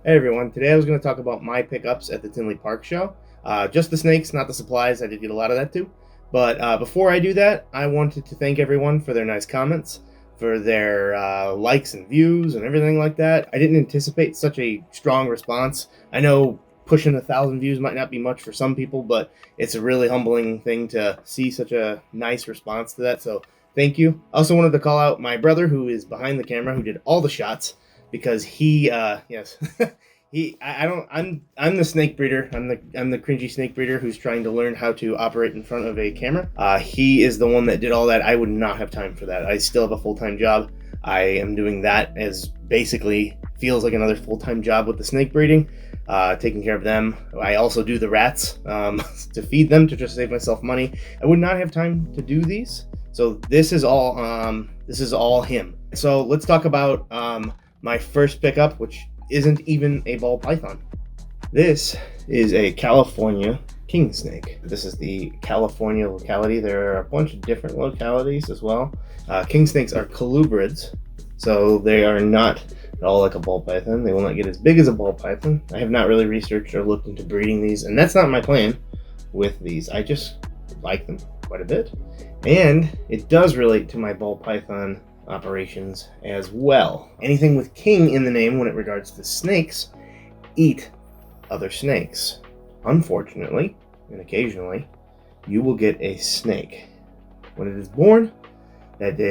Hey everyone, today I was going to talk about my pickups at the Tinley Park show. Just the snakes, not the supplies. I did get a lot of that too. But before I do that, I wanted to thank everyone for their nice comments, for their likes and views and everything like that. I didn't anticipate such a strong response. I know pushing 1,000 views might not be much for some people, but it's a really humbling thing to see such a nice response to that. So thank you. I also wanted to call out my brother, who is behind the camera, who did all the shots, because he yes I don't I'm the snake breeder. I'm the cringy snake breeder who's trying to learn how to operate in front of a camera. He is the one that did all that. I would not have time for that. I still have a full-time job. I am doing that as basically feels like another full-time job with the snake breeding, taking care of them. I also do the rats to feed them, to just save myself money. I would not have time to do these, so this is all him. So let's talk about my first pickup, which isn't even a ball python. This is a California king snake. This is the California locality. There are a bunch of different localities as well. King snakes are colubrids, so they are not at all like a ball python. They will not get as big as a ball python. I have not really researched or looked into breeding these, and that's not my plan with these. I just like them quite a bit, and it does relate to my ball python operations as well. Anything with king in the name when it regards to snakes eat other snakes. Unfortunately, and occasionally, you will get a snake. When it is born, that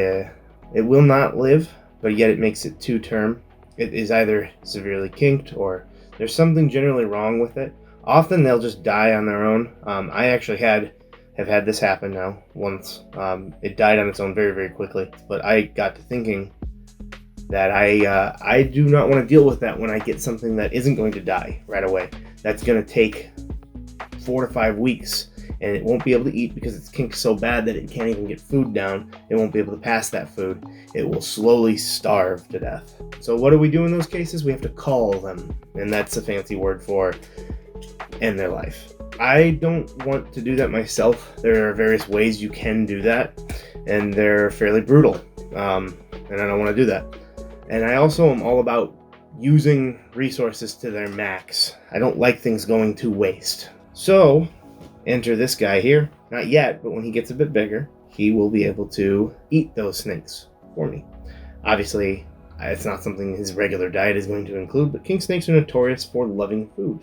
it will not live, but yet it makes it two-term. It is either severely kinked or there's something generally wrong with it. Often they'll just die on their own. I actually have had this happen now once. It died on its own very, very quickly, but I got to thinking that I do not want to deal with that when I get something that isn't going to die right away. That's going to take 4 to 5 weeks, and it won't be able to eat because it's kinked so bad that it can't even get food down. It won't be able to pass that food. It will slowly starve to death. So what do we do in those cases? We have to call them, and that's a fancy word for end their life. I don't want to do that myself. There are various ways you can do that, and they're fairly brutal, and I don't want to do that. And I also am all about using resources to their max. I don't like things going to waste. So, enter this guy here. Not yet, but when he gets a bit bigger, he will be able to eat those snakes for me. Obviously, it's not something his regular diet is going to include, but king snakes are notorious for loving food.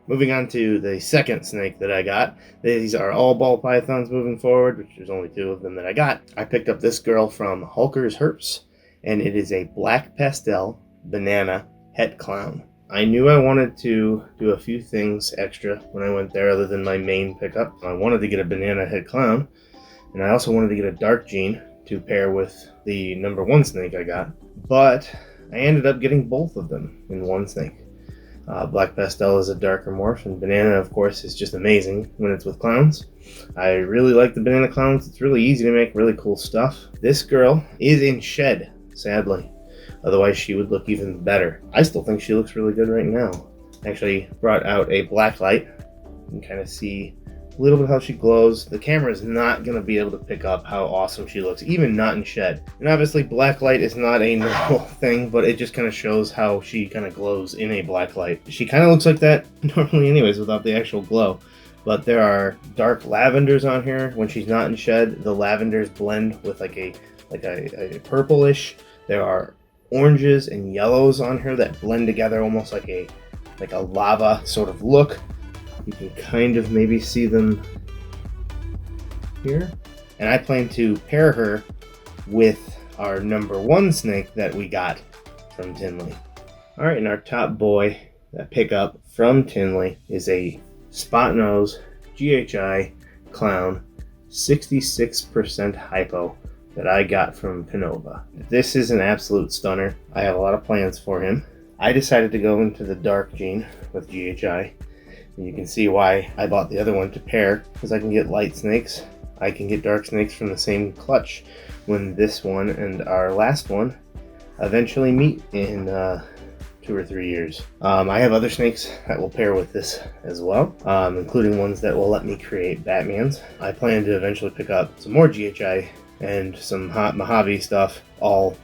Moving on to the second snake that I got. These are all ball pythons moving forward, which there's only 2 of them that I got. I picked up this girl from Hulker's Herps, and it is a black pastel banana het clown. I knew I wanted to do a few things extra when I went there other than my main pickup. I wanted to get a banana het clown, and I also wanted to get a dark gene to pair with the number 1 snake I got, but I ended up getting both of them in one snake. Black Pastel is a darker morph, and Banana, of course, is just amazing when it's with clowns. I really like the Banana clowns. It's really easy to make really cool stuff. This girl is in shed, sadly. Otherwise, she would look even better. I still think she looks really good right now. Actually brought out a black light. You can kind of see a little bit how she glows. The camera is not going to be able to pick up how awesome she looks, even not in shed. And obviously black light is not a normal thing, but it just kind of shows how she kind of glows in a black light. She kind of looks like that normally anyways without the actual glow. But there are dark lavenders on here. When she's not in shed, the lavenders blend with like a purplish. There are oranges and yellows on her that blend together almost like a lava sort of look. You can kind of maybe see them here. And I plan to pair her with our number 1 snake that we got from Tinley. Alright, and our top boy that pickup from Tinley is a spot nose GHI clown 66% hypo that I got from Pinova. This is an absolute stunner. I have a lot of plans for him. I decided to go into the dark gene with GHI. And you can see why I bought the other one to pair, because I can get light snakes. I can get dark snakes from the same clutch when this one and our last one eventually meet in 2 or 3 years. I have other snakes that will pair with this as well, including ones that will let me create Batmans. I plan to eventually pick up some more GHI and some hot Mojave stuff, all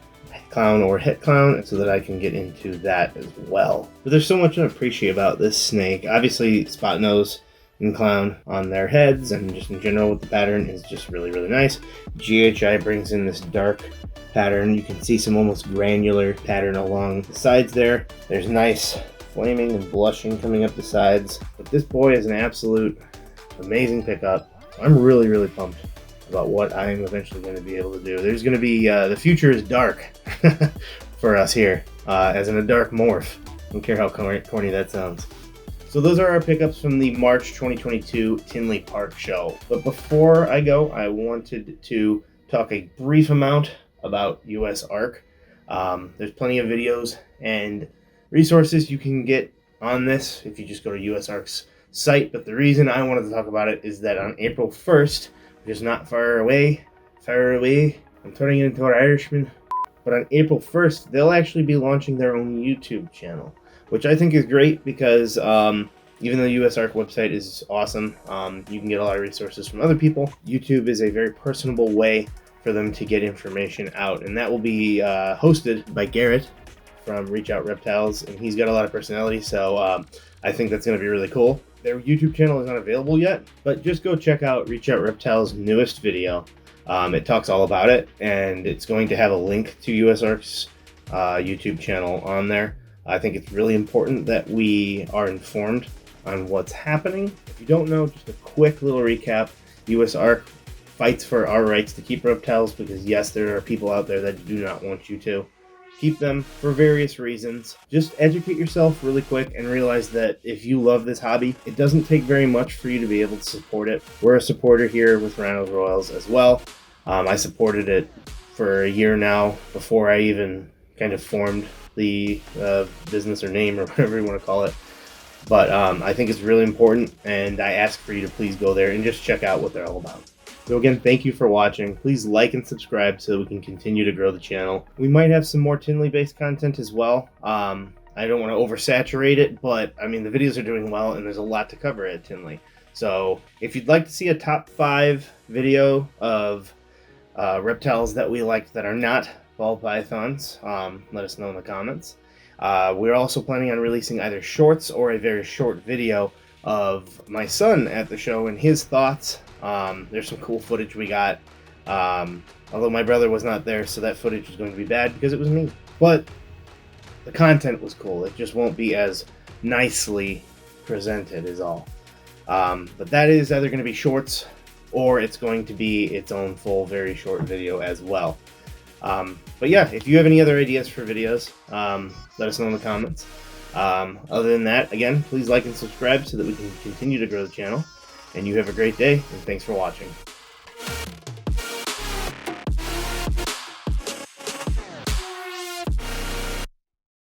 clown or het clown, so that I can get into that as well. But there's so much to appreciate about this snake. Obviously, spot nose and clown on their heads, and just in general with the pattern is just really, really nice. GHI brings in this dark pattern. You can see some almost granular pattern along the sides there. There's nice flaming and blushing coming up the sides. But this boy is an absolute amazing pickup. I'm really, really pumped about what I'm eventually going to be able to do. There's going to be, the future is dark for us here, as in a dark morph. I don't care how corny that sounds. So those are our pickups from the March 2022 Tinley Park show. But before I go, I wanted to talk a brief amount about USARK. There's plenty of videos and resources you can get on this if you just go to USARK's site. But the reason I wanted to talk about it is that on April 1st, which is not far away, I'm turning it into an Irishman. But on April 1st, they'll actually be launching their own YouTube channel, which I think is great because even though the USARK website is awesome, you can get a lot of resources from other people. YouTube is a very personable way for them to get information out, and that will be hosted by Garrett from Reach Out Reptiles, and he's got a lot of personality, so I think that's going to be really cool. Their YouTube channel is not available yet, but just go check out Reach Out Reptiles' newest video. It talks all about it, and it's going to have a link to USARK's YouTube channel on there. I think it's really important that we are informed on what's happening. If you don't know, just a quick little recap. USARK fights for our rights to keep reptiles because, yes, there are people out there that do not want you to keep them for various reasons. Just educate yourself really quick and realize that if you love this hobby, it doesn't take very much for you to be able to support it. We're a supporter here with Rhyno Royals as well. I supported it for a year now before I even kind of formed the business or name or whatever you want to call it. But I think it's really important, and I ask for you to please go there and just check out what they're all about. So again, thank you for watching. Please like and subscribe so we can continue to grow the channel. We might have some more Tinley-based content as well. I don't want to oversaturate it, but I mean, the videos are doing well, and there's a lot to cover at Tinley. So if you'd like to see a top 5 video of reptiles that we like that are not ball pythons, let us know in the comments. We're also planning on releasing either shorts or a very short video of my son at the show and his thoughts. There's some cool footage we got, although my brother was not there, so that footage is going to be bad because it was me. But the content was cool. It just won't be as nicely presented is all. But that is either going to be shorts or it's going to be its own full, very short video as well. But yeah, if you have any other ideas for videos, let us know in the comments. Other than that, again, please like and subscribe so that we can continue to grow the channel. And you have a great day, and thanks for watching.